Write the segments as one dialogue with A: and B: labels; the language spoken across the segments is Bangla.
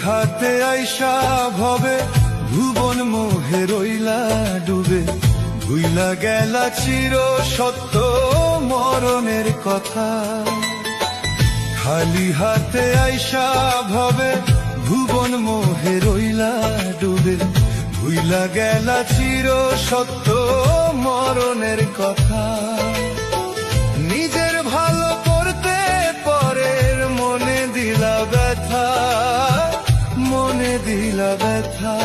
A: হাতে আইসা ভবে ভুবন মোহে রইলা ডুবে, ভুইলা গেলা চির সত্য মরণের কথা। খালি হাতে আইসা ভবে ভুবন মোহে রইলা ডুবে, ভুইলা গেলা চির সত্য মরণের কথা। নিজের ভালো করতে পরের মনে দিলা ব্যথা, মনে দিলা ব্যথা।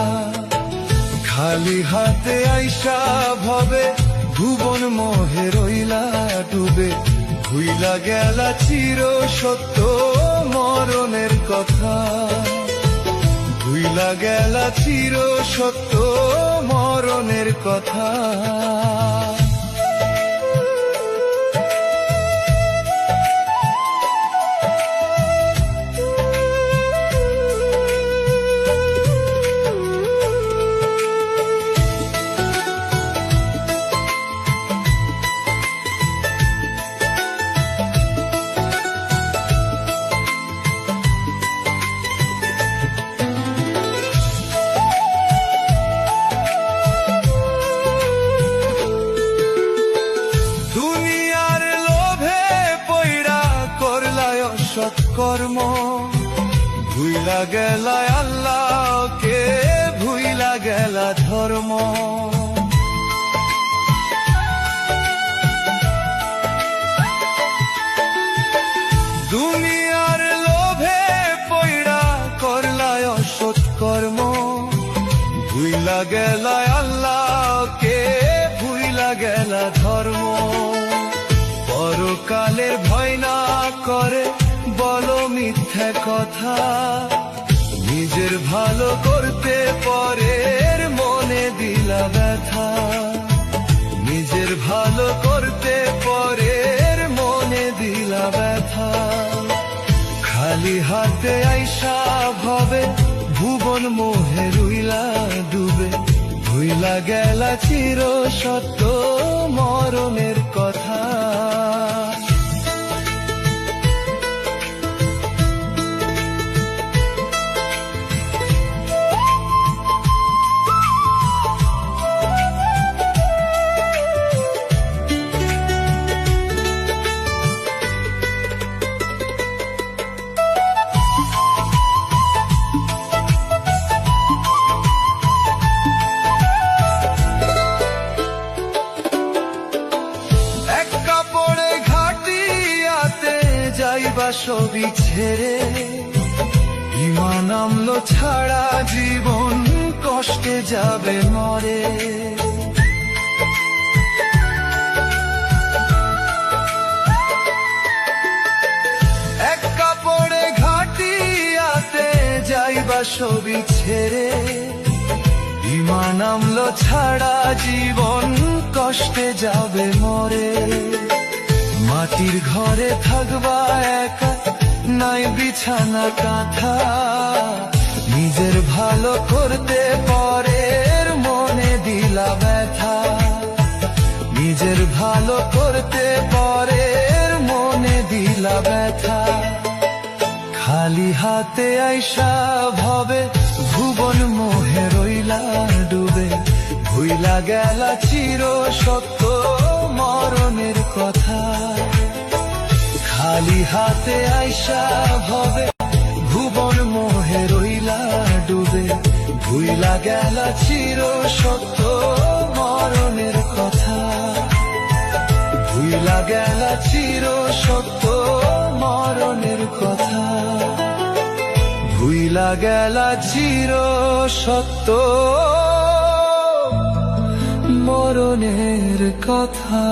A: খালি হাতে আইসা ভবে ভুবন মোহে রইলা ডুবে, ভুইলা গেলা চির সত্য মরণের কথা। ভুইলা গেলা চির সত্য মরণের কথা। সৎকর্ম ভুইলা গেলা আল্লাহকে, ভুইলা গেলা ধর্ম। দুনিয়ার লোভে পয়ড়া করলায় সৎকর্ম, ভুইলা গেলা আল্লাহকে, ভুইলা গেলা ধর্ম। পরকালের ভয় না করে বলো মিথ্যা কথা, নিজের ভালো করতে পরের মনে দিলা ব্যথা। নিজের ভালো করতে পরের মনে দিলা ব্যথা। খালি হাতে আইসা ভবে ভুবন মোহে রইলা ডুবে, ভুইলা গেলা চির সত্য মরণের কথা। যাইবা সবই ছেড়ে, ইমান আমলো ছাড়া জীবন কষ্টে যাবে মরে। এক কাপড়ে ঘাটিয়াতে যাইবা সবই ছেড়ে, ইমান আমলো ছাড়া জীবন কষ্টে যাবে মরে। মাটির ঘরে থাকবা একা, নাই বিছানা কাঁথা। নিজের ভালো করতে পরের মনে দিলা ব্যথা। নিজের ভালো করতে পরের মনে দিলা ব্যথা। খালি হাতে আইসা ভবে ভুবন মোহে রইলা ডুবে, ভুইলা গেলা চির সত্য মরণের কথা। খালি হাতে আইসা ভবে ভুবন মোহে রইলা ডুবে, ভুইলা গেলা চির সত্য মরণের কথা। ভুইলা গেলা চির সত্য মরণের কথা। ভুইলা গেলা চির সত্য মরণের কথা।